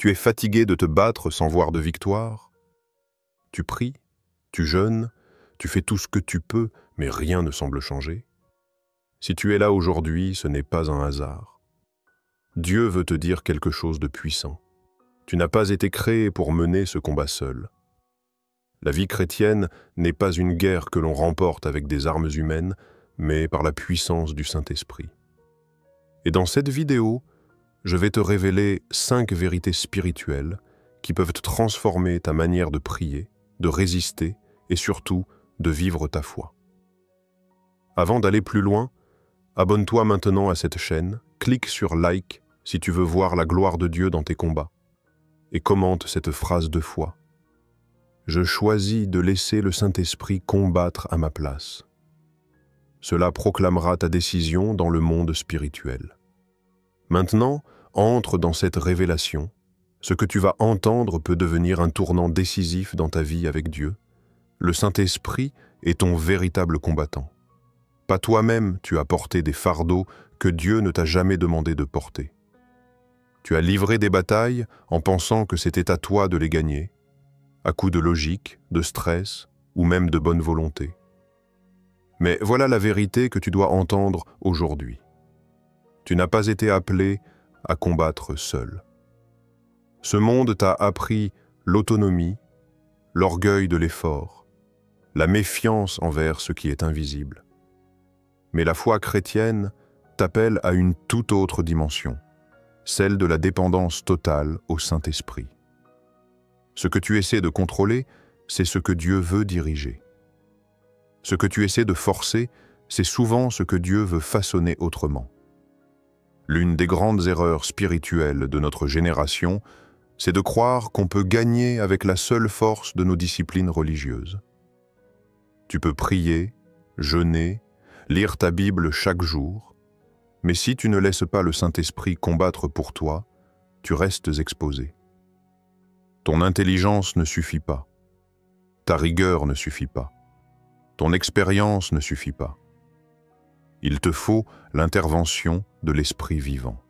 Tu es fatigué de te battre sans voir de victoire? Tu pries, tu jeûnes, tu fais tout ce que tu peux, mais rien ne semble changer? Si tu es là aujourd'hui, ce n'est pas un hasard. Dieu veut te dire quelque chose de puissant. Tu n'as pas été créé pour mener ce combat seul. La vie chrétienne n'est pas une guerre que l'on remporte avec des armes humaines, mais par la puissance du Saint-Esprit. Et dans cette vidéo, je vais te révéler 5 vérités spirituelles qui peuvent transformer ta manière de prier, de résister et surtout de vivre ta foi. Avant d'aller plus loin, abonne-toi maintenant à cette chaîne, clique sur like si tu veux voir la gloire de Dieu dans tes combats et commente cette phrase de foi. Je choisis de laisser le Saint-Esprit combattre à ma place. Cela proclamera ta décision dans le monde spirituel. Maintenant, entre dans cette révélation. Ce que tu vas entendre peut devenir un tournant décisif dans ta vie avec Dieu. Le Saint-Esprit est ton véritable combattant. Pas toi-même, tu as porté des fardeaux que Dieu ne t'a jamais demandé de porter. Tu as livré des batailles en pensant que c'était à toi de les gagner, à coup de logique, de stress ou même de bonne volonté. Mais voilà la vérité que tu dois entendre aujourd'hui. Tu n'as pas été appelé à combattre seul. Ce monde t'a appris l'autonomie, l'orgueil de l'effort, la méfiance envers ce qui est invisible. Mais la foi chrétienne t'appelle à une toute autre dimension, celle de la dépendance totale au Saint-Esprit. Ce que tu essaies de contrôler, c'est ce que Dieu veut diriger. Ce que tu essaies de forcer, c'est souvent ce que Dieu veut façonner autrement. L'une des grandes erreurs spirituelles de notre génération, c'est de croire qu'on peut gagner avec la seule force de nos disciplines religieuses. Tu peux prier, jeûner, lire ta Bible chaque jour, mais si tu ne laisses pas le Saint-Esprit combattre pour toi, tu restes exposé. Ton intelligence ne suffit pas, ta rigueur ne suffit pas, ton expérience ne suffit pas. Il te faut l'intervention de l'Esprit vivant.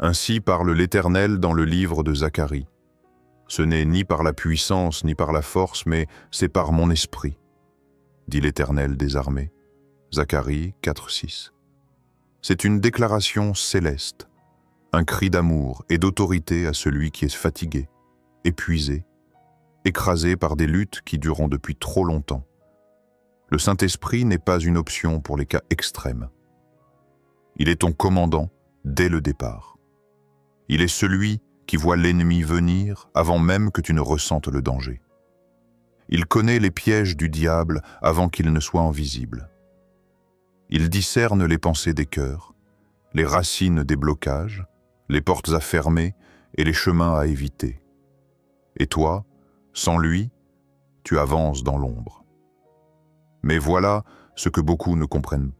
Ainsi parle l'Éternel dans le livre de Zacharie. Ce n'est ni par la puissance ni par la force, mais c'est par mon esprit, dit l'Éternel des armées. Zacharie 4:6. C'est une déclaration céleste, un cri d'amour et d'autorité à celui qui est fatigué, épuisé, écrasé par des luttes qui dureront depuis trop longtemps. Le Saint-Esprit n'est pas une option pour les cas extrêmes. Il est ton commandant dès le départ. Il est celui qui voit l'ennemi venir avant même que tu ne ressentes le danger. Il connaît les pièges du diable avant qu'ils ne soient invisibles. Il discerne les pensées des cœurs, les racines des blocages, les portes à fermer et les chemins à éviter. Et toi, sans lui, tu avances dans l'ombre. Mais voilà ce que beaucoup ne comprennent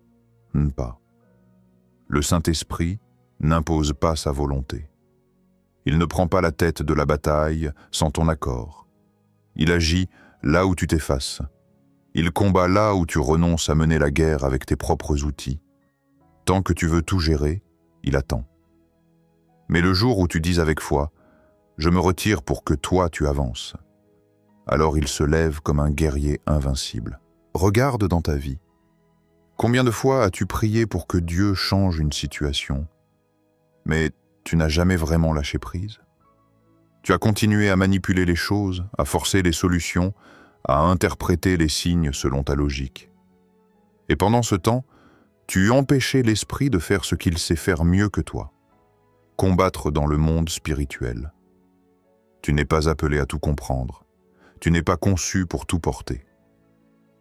pas. Le Saint-Esprit n'impose pas sa volonté. Il ne prend pas la tête de la bataille sans ton accord. Il agit là où tu t'effaces. Il combat là où tu renonces à mener la guerre avec tes propres outils. Tant que tu veux tout gérer, il attend. Mais le jour où tu dis avec foi « Je me retire pour que toi tu avances », alors il se lève comme un guerrier invincible. Regarde dans ta vie. Combien de fois as-tu prié pour que Dieu change une situation, mais tu n'as jamais vraiment lâché prise? Tu as continué à manipuler les choses, à forcer les solutions, à interpréter les signes selon ta logique. Et pendant ce temps, tu empêchais l'esprit de faire ce qu'il sait faire mieux que toi, combattre dans le monde spirituel. Tu n'es pas appelé à tout comprendre. Tu n'es pas conçu pour tout porter.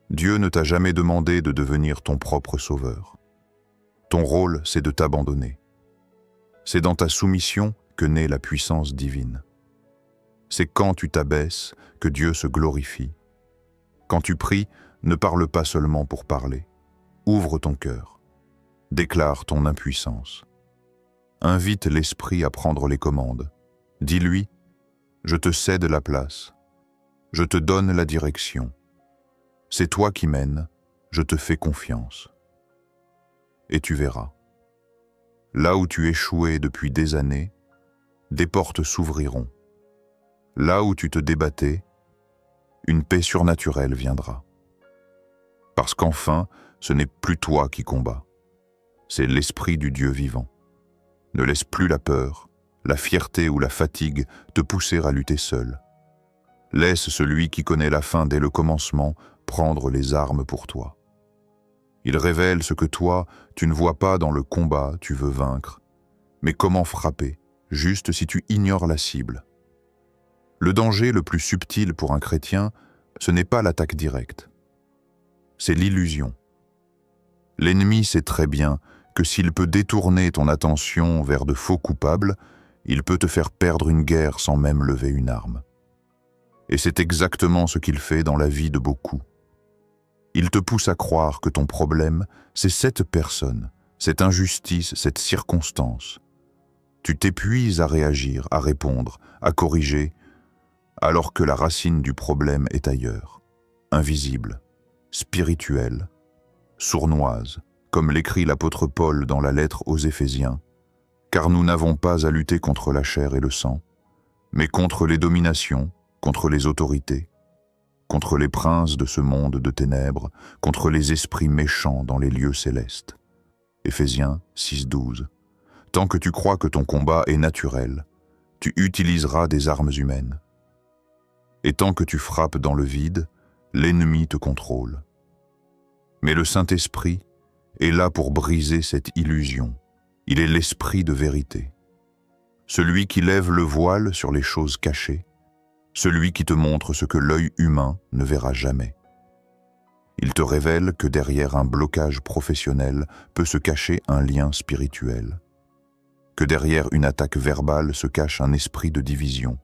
Dieu ne t'a jamais demandé de devenir ton propre sauveur. Ton rôle, c'est de t'abandonner. C'est dans ta soumission que naît la puissance divine. C'est quand tu t'abaisses que Dieu se glorifie. Quand tu pries, ne parle pas seulement pour parler. Ouvre ton cœur. Déclare ton impuissance. Invite l'Esprit à prendre les commandes. Dis-lui, je te cède la place. Je te donne la direction. C'est toi qui mènes, je te fais confiance. Et tu verras. Là où tu échouais depuis des années, des portes s'ouvriront. Là où tu te débattais, une paix surnaturelle viendra. Parce qu'enfin, ce n'est plus toi qui combats, c'est l'Esprit du Dieu vivant. Ne laisse plus la peur, la fierté ou la fatigue te pousser à lutter seul. Laisse celui qui connaît la fin dès le commencement prendre les armes pour toi. Il révèle ce que toi, tu ne vois pas dans le combat, tu veux vaincre. Mais comment frapper, juste si tu ignores la cible? Le danger le plus subtil pour un chrétien, ce n'est pas l'attaque directe. C'est l'illusion. L'ennemi sait très bien que s'il peut détourner ton attention vers de faux coupables, il peut te faire perdre une guerre sans même lever une arme. Et c'est exactement ce qu'il fait dans la vie de beaucoup. Il te pousse à croire que ton problème, c'est cette personne, cette injustice, cette circonstance. Tu t'épuises à réagir, à répondre, à corriger, alors que la racine du problème est ailleurs, invisible, spirituelle, sournoise, comme l'écrit l'apôtre Paul dans la lettre aux Éphésiens, car nous n'avons pas à lutter contre la chair et le sang, mais contre les dominations, contre les autorités, contre les princes de ce monde de ténèbres, contre les esprits méchants dans les lieux célestes. Éphésiens 6:12. Tant que tu crois que ton combat est naturel, tu utiliseras des armes humaines. Et tant que tu frappes dans le vide, l'ennemi te contrôle. Mais le Saint-Esprit est là pour briser cette illusion. Il est l'Esprit de vérité. Celui qui lève le voile sur les choses cachées, celui qui te montre ce que l'œil humain ne verra jamais. Il te révèle que derrière un blocage professionnel peut se cacher un lien spirituel, que derrière une attaque verbale se cache un esprit de division,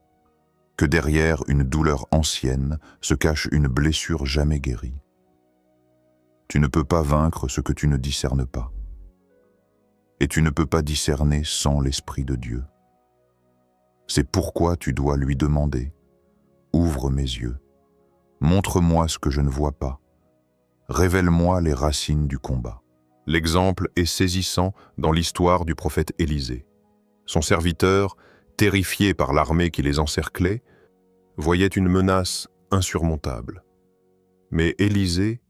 que derrière une douleur ancienne se cache une blessure jamais guérie. Tu ne peux pas vaincre ce que tu ne discernes pas. Et tu ne peux pas discerner sans l'Esprit de Dieu. C'est pourquoi tu dois lui demander « Ouvre mes yeux, montre-moi ce que je ne vois pas, révèle-moi les racines du combat. » L'exemple est saisissant dans l'histoire du prophète Élisée. Son serviteur, terrifié par l'armée qui les encerclait, voyait une menace insurmontable. Mais Élisée,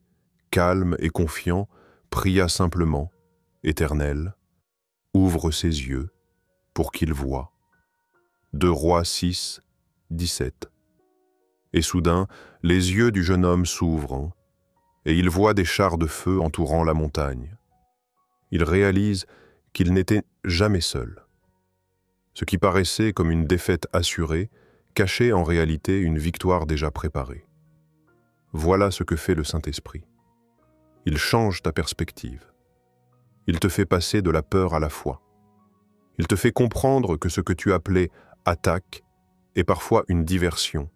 calme et confiant, pria simplement « Éternel, ouvre ses yeux pour qu'il voie. » 2 Rois 6, 17. Et soudain, les yeux du jeune homme s'ouvrent, et il voit des chars de feu entourant la montagne. Il réalise qu'il n'était jamais seul. Ce qui paraissait comme une défaite assurée cachait en réalité une victoire déjà préparée. Voilà ce que fait le Saint-Esprit. Il change ta perspective. Il te fait passer de la peur à la foi. Il te fait comprendre que ce que tu appelais attaque est parfois une diversion,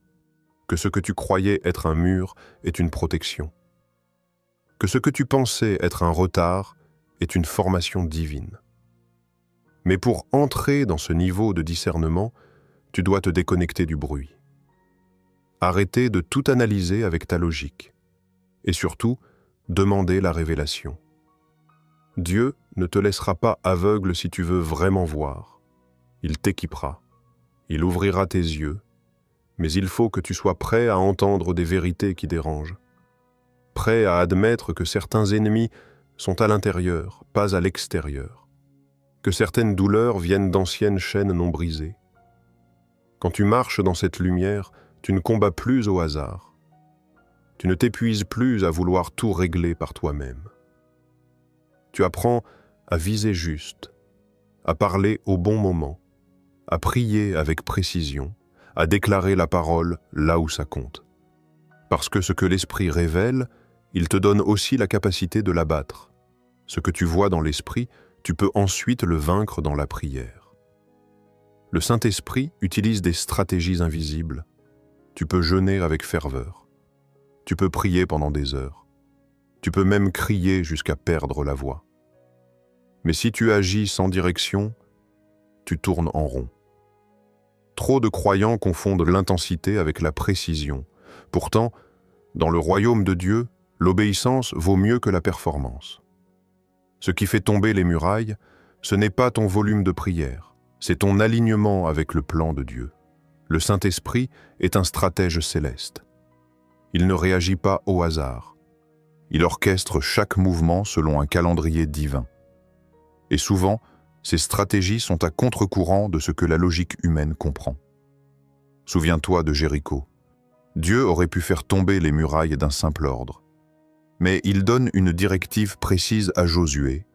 que ce que tu croyais être un mur est une protection, que ce que tu pensais être un retard est une formation divine. Mais pour entrer dans ce niveau de discernement, tu dois te déconnecter du bruit. Arrêter de tout analyser avec ta logique. Et surtout, demander la révélation. Dieu ne te laissera pas aveugle si tu veux vraiment voir. Il t'équipera. Il ouvrira tes yeux. Mais il faut que tu sois prêt à entendre des vérités qui dérangent. Prêt à admettre que certains ennemis sont à l'intérieur, pas à l'extérieur. Que certaines douleurs viennent d'anciennes chaînes non brisées. Quand tu marches dans cette lumière, tu ne combats plus au hasard. Tu ne t'épuises plus à vouloir tout régler par toi-même. Tu apprends à viser juste, à parler au bon moment, à prier avec précision, à déclarer la parole là où ça compte. Parce que ce que l'Esprit révèle, il te donne aussi la capacité de l'abattre. Ce que tu vois dans l'Esprit, tu peux ensuite le vaincre dans la prière. Le Saint-Esprit utilise des stratégies invisibles. Tu peux jeûner avec ferveur. Tu peux prier pendant des heures. Tu peux même crier jusqu'à perdre la voix. Mais si tu agis sans direction, tu tournes en rond. Trop de croyants confondent l'intensité avec la précision. Pourtant, dans le royaume de Dieu, l'obéissance vaut mieux que la performance. Ce qui fait tomber les murailles, ce n'est pas ton volume de prière, C'est ton alignement avec le plan de Dieu. Le Saint-Esprit est un stratège céleste. Il ne réagit pas au hasard. Il orchestre chaque mouvement selon un calendrier divin. Et souvent, ses stratégies sont à contre-courant de ce que la logique humaine comprend. Souviens-toi de Jéricho. Dieu aurait pu faire tomber les murailles d'un simple ordre. Mais il donne une directive précise à Josué,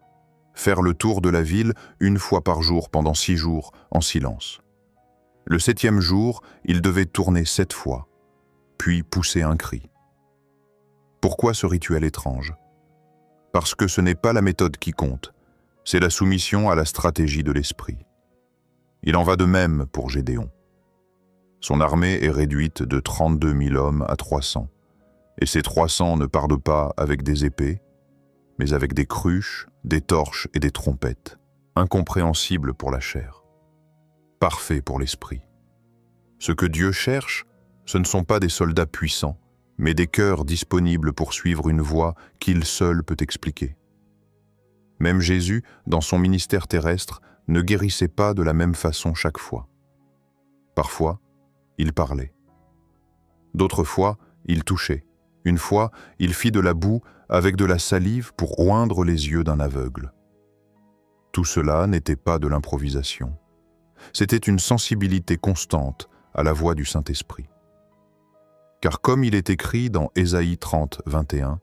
faire le tour de la ville une fois par jour pendant 6 jours en silence. Le 7e jour, il devait tourner 7 fois, puis pousser un cri. Pourquoi ce rituel étrange? Parce que ce n'est pas la méthode qui compte, c'est la soumission à la stratégie de l'esprit. Il en va de même pour Gédéon. Son armée est réduite de 32 000 hommes à 300, et ces 300 ne partent pas avec des épées, mais avec des cruches, des torches et des trompettes, incompréhensibles pour la chair, parfait pour l'esprit. Ce que Dieu cherche, ce ne sont pas des soldats puissants, mais des cœurs disponibles pour suivre une voie qu'il seul peut expliquer. Même Jésus, dans son ministère terrestre, ne guérissait pas de la même façon chaque fois. Parfois, il parlait. D'autres fois, il touchait. Une fois, il fit de la boue avec de la salive pour oindre les yeux d'un aveugle. Tout cela n'était pas de l'improvisation. C'était une sensibilité constante à la voix du Saint-Esprit. Car comme il est écrit dans Ésaïe 30, 21,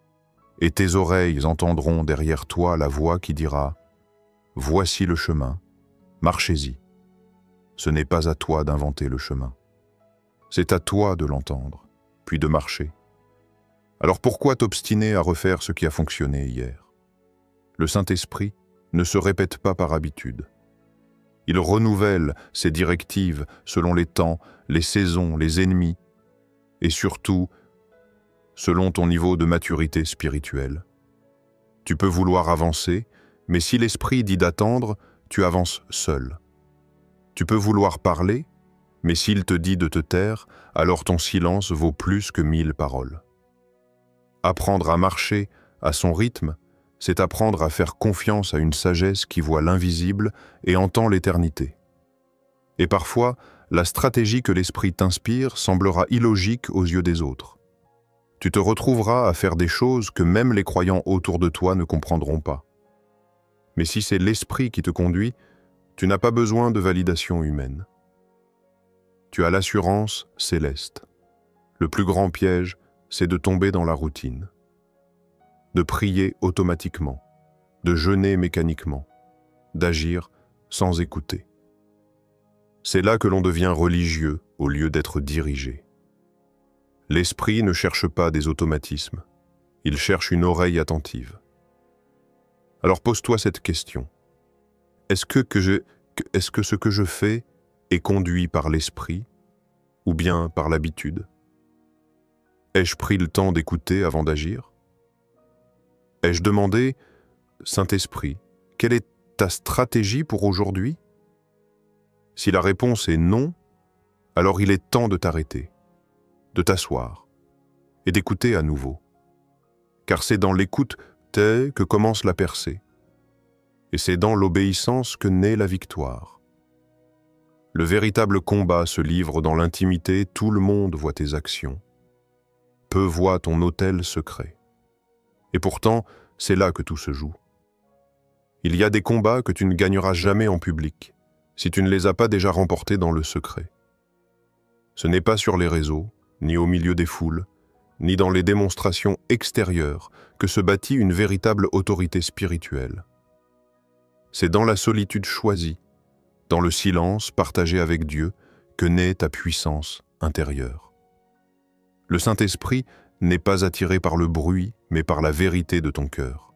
« Et tes oreilles entendront derrière toi la voix qui dira « Voici le chemin, marchez-y ». Ce n'est pas à toi d'inventer le chemin. C'est à toi de l'entendre, puis de marcher. Alors pourquoi t'obstiner à refaire ce qui a fonctionné hier? Le Saint-Esprit ne se répète pas par habitude. Il renouvelle ses directives selon les temps, les saisons, les ennemis, et surtout, selon ton niveau de maturité spirituelle. Tu peux vouloir avancer, mais si l'Esprit dit d'attendre, tu avances seul. Tu peux vouloir parler, mais s'il te dit de te taire, alors ton silence vaut plus que 1000 paroles. Apprendre à marcher à son rythme, c'est apprendre à faire confiance à une sagesse qui voit l'invisible et entend l'éternité. Et parfois, la stratégie que l'Esprit t'inspire semblera illogique aux yeux des autres. Tu te retrouveras à faire des choses que même les croyants autour de toi ne comprendront pas. Mais si c'est l'Esprit qui te conduit, tu n'as pas besoin de validation humaine. Tu as l'assurance céleste. Le plus grand piège, c'est de tomber dans la routine, de prier automatiquement, de jeûner mécaniquement, d'agir sans écouter. C'est là que l'on devient religieux au lieu d'être dirigé. L'esprit ne cherche pas des automatismes, il cherche une oreille attentive. Alors pose-toi cette question. Est-ce que ce que je fais est conduit par l'esprit ou bien par l'habitude? Ai-je pris le temps d'écouter avant d'agir? Ai-je demandé, Saint-Esprit, quelle est ta stratégie pour aujourd'hui? Si la réponse est non, alors il est temps de t'arrêter, de t'asseoir et d'écouter à nouveau. Car c'est dans l'écoute que commence la percée. Et c'est dans l'obéissance que naît la victoire. Le véritable combat se livre dans l'intimité, tout le monde voit tes actions. Peu voient ton autel secret. Et pourtant, c'est là que tout se joue. Il y a des combats que tu ne gagneras jamais en public, si tu ne les as pas déjà remportés dans le secret. Ce n'est pas sur les réseaux, ni au milieu des foules, ni dans les démonstrations extérieures que se bâtit une véritable autorité spirituelle. C'est dans la solitude choisie, dans le silence partagé avec Dieu, que naît ta puissance intérieure. Le Saint-Esprit n'est pas attiré par le bruit, mais par la vérité de ton cœur.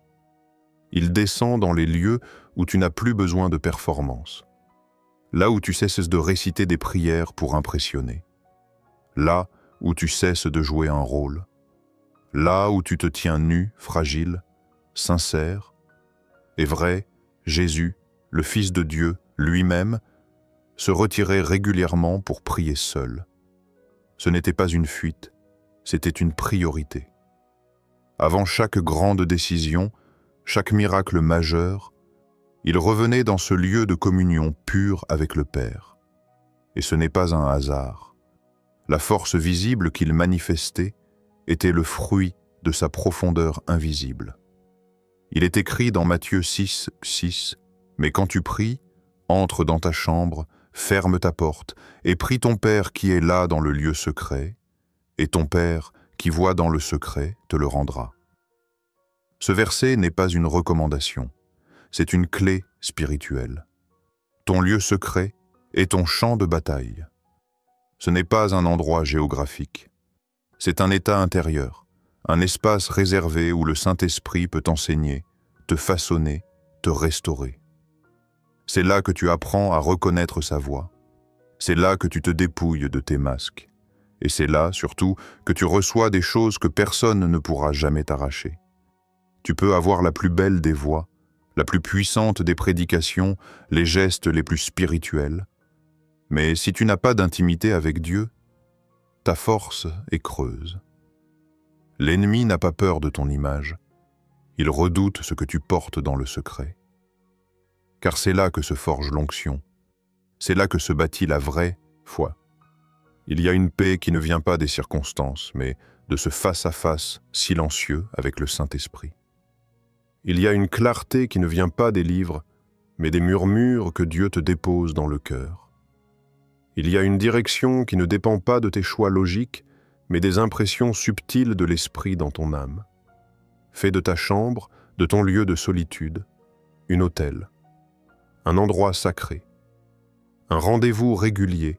Il descend dans les lieux où tu n'as plus besoin de performance, là où tu cesses de réciter des prières pour impressionner, là où tu cesses de jouer un rôle, là où tu te tiens nu, fragile, sincère et vrai. Jésus, le Fils de Dieu, lui-même, se retirait régulièrement pour prier seul. Ce n'était pas une fuite, c'était une priorité. Avant chaque grande décision, chaque miracle majeur, Il revenait dans ce lieu de communion pure avec le Père. Et ce n'est pas un hasard. La force visible qu'il manifestait était le fruit de sa profondeur invisible. Il est écrit dans Matthieu 6, 6, « Mais quand tu pries, entre dans ta chambre, ferme ta porte, et prie ton Père qui est là dans le lieu secret, et ton Père qui voit dans le secret te le rendra. » Ce verset n'est pas une recommandation, c'est une clé spirituelle. Ton lieu secret est ton champ de bataille. Ce n'est pas un endroit géographique, c'est un état intérieur, un espace réservé où le Saint-Esprit peut t'enseigner, te façonner, te restaurer. C'est là que tu apprends à reconnaître sa voix. C'est là que tu te dépouilles de tes masques. Et c'est là, surtout, que tu reçois des choses que personne ne pourra jamais t'arracher. Tu peux avoir la plus belle des voix, la plus puissante des prédications, les gestes les plus spirituels. Mais si tu n'as pas d'intimité avec Dieu, ta force est creuse. L'ennemi n'a pas peur de ton image. Il redoute ce que tu portes dans le secret. Car c'est là que se forge l'onction. C'est là que se bâtit la vraie foi. Il y a une paix qui ne vient pas des circonstances, mais de ce face-à-face silencieux avec le Saint-Esprit. Il y a une clarté qui ne vient pas des livres, mais des murmures que Dieu te dépose dans le cœur. Il y a une direction qui ne dépend pas de tes choix logiques, mais des impressions subtiles de l'esprit dans ton âme. Fais de ta chambre, de ton lieu de solitude, une autel, un endroit sacré, un rendez-vous régulier,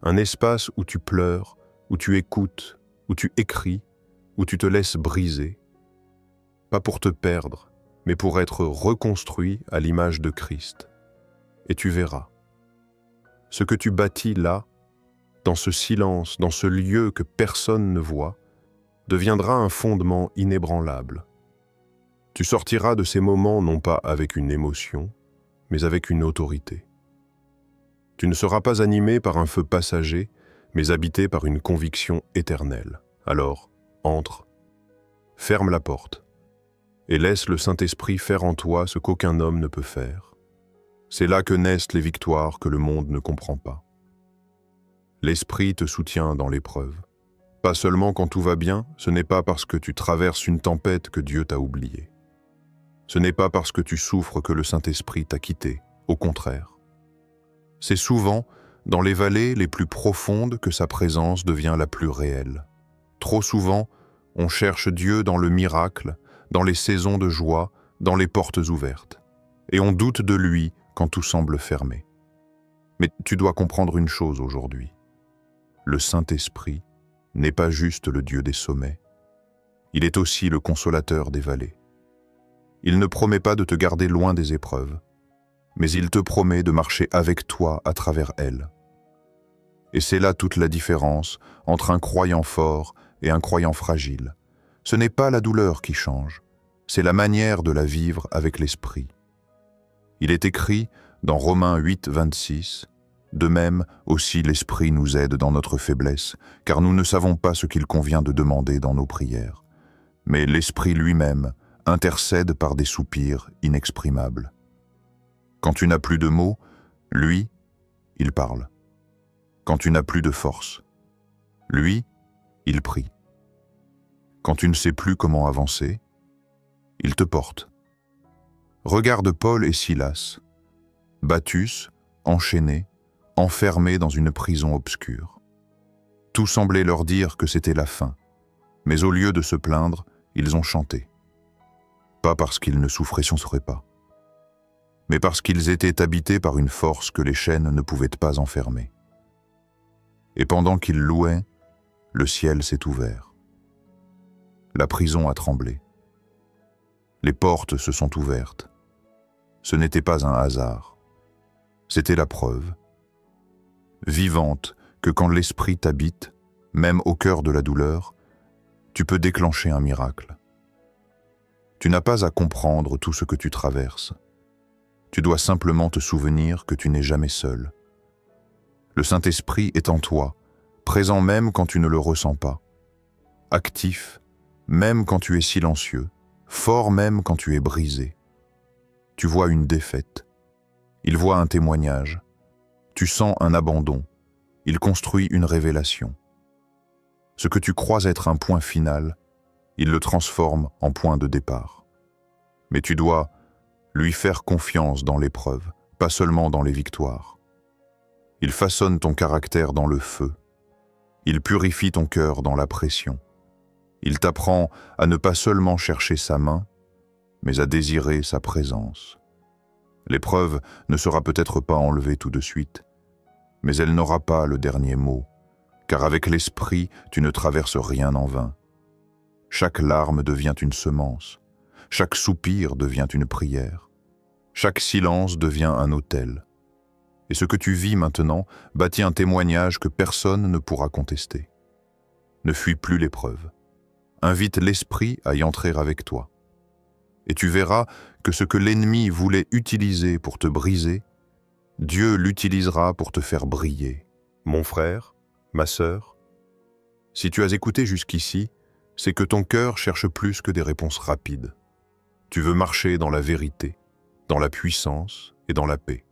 un espace où tu pleures, où tu écoutes, où tu écris, où tu te laisses briser, pas pour te perdre, mais pour être reconstruit à l'image de Christ. Et tu verras. Ce que tu bâtis là, dans ce silence, dans ce lieu que personne ne voit, deviendra un fondement inébranlable. Tu sortiras de ces moments non pas avec une émotion, mais avec une autorité. Tu ne seras pas animé par un feu passager, mais habité par une conviction éternelle. Alors, entre, ferme la porte, et laisse le Saint-Esprit faire en toi ce qu'aucun homme ne peut faire. C'est là que naissent les victoires que le monde ne comprend pas. L'Esprit te soutient dans l'épreuve. Pas seulement quand tout va bien, ce n'est pas parce que tu traverses une tempête que Dieu t'a oublié. Ce n'est pas parce que tu souffres que le Saint-Esprit t'a quitté, au contraire. C'est souvent dans les vallées les plus profondes que sa présence devient la plus réelle. Trop souvent, on cherche Dieu dans le miracle, dans les saisons de joie, dans les portes ouvertes. Et on doute de lui quand tout semble fermé. Mais tu dois comprendre une chose aujourd'hui. Le Saint-Esprit n'est pas juste le Dieu des sommets. Il est aussi le consolateur des vallées. Il ne promet pas de te garder loin des épreuves, mais il te promet de marcher avec toi à travers elles. Et c'est là toute la différence entre un croyant fort et un croyant fragile. Ce n'est pas la douleur qui change, c'est la manière de la vivre avec l'Esprit. Il est écrit dans Romains 8, 26, « De même aussi l'Esprit nous aide dans notre faiblesse, car nous ne savons pas ce qu'il convient de demander dans nos prières. Mais l'Esprit lui-même intercède par des soupirs inexprimables. » Quand tu n'as plus de mots, lui, il parle. Quand tu n'as plus de force, lui, il prie. Quand tu ne sais plus comment avancer, il te porte. Regarde Paul et Silas, battus, enchaînés, enfermés dans une prison obscure. Tout semblait leur dire que c'était la fin, mais au lieu de se plaindre, ils ont chanté. Pas parce qu'ils ne souffraient pas, mais parce qu'ils étaient habités par une force que les chaînes ne pouvaient pas enfermer. Et pendant qu'ils louaient, le ciel s'est ouvert. La prison a tremblé. Les portes se sont ouvertes. Ce n'était pas un hasard. C'était la preuve, vivante, que quand l'Esprit t'habite, même au cœur de la douleur, tu peux déclencher un miracle. Tu n'as pas à comprendre tout ce que tu traverses. Tu dois simplement te souvenir que tu n'es jamais seul. Le Saint-Esprit est en toi, présent même quand tu ne le ressens pas, actif, même quand tu es silencieux, fort même quand tu es brisé. Tu vois une défaite, Il voit un témoignage. Tu sens un abandon. Il construit une révélation. Ce que tu crois être un point final, il le transforme en point de départ. Mais tu dois lui faire confiance dans l'épreuve, pas seulement dans les victoires. Il façonne ton caractère dans le feu. Il purifie ton cœur dans la pression. Il t'apprend à ne pas seulement chercher sa main, mais à désirer sa présence. L'épreuve ne sera peut-être pas enlevée tout de suite, mais elle n'aura pas le dernier mot, car avec l'esprit, tu ne traverses rien en vain. Chaque larme devient une semence, chaque soupir devient une prière, chaque silence devient un autel. Et ce que tu vis maintenant bâtit un témoignage que personne ne pourra contester. Ne fuis plus l'épreuve. Invite l'esprit à y entrer avec toi. Et tu verras que ce que l'ennemi voulait utiliser pour te briser, Dieu l'utilisera pour te faire briller. Mon frère, ma sœur, si tu as écouté jusqu'ici, c'est que ton cœur cherche plus que des réponses rapides. Tu veux marcher dans la vérité, dans la puissance et dans la paix.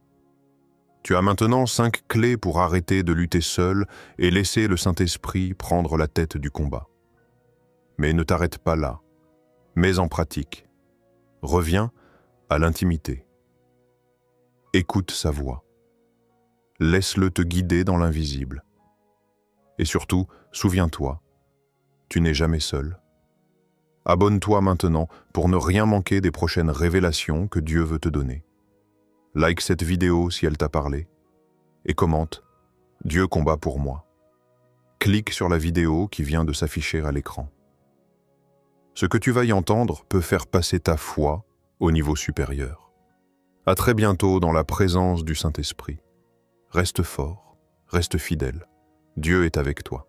Tu as maintenant 5 clés pour arrêter de lutter seul et laisser le Saint-Esprit prendre la tête du combat. Mais ne t'arrête pas là. Mets en pratique. Reviens à l'intimité. Écoute sa voix. Laisse-le te guider dans l'invisible. Et surtout, souviens-toi, tu n'es jamais seul. Abonne-toi maintenant pour ne rien manquer des prochaines révélations que Dieu veut te donner. Like cette vidéo si elle t'a parlé et commente « Dieu combat pour moi ». Clique sur la vidéo qui vient de s'afficher à l'écran. Ce que tu vas y entendre peut faire passer ta foi au niveau supérieur. À très bientôt dans la présence du Saint-Esprit. Reste fort, reste fidèle. Dieu est avec toi.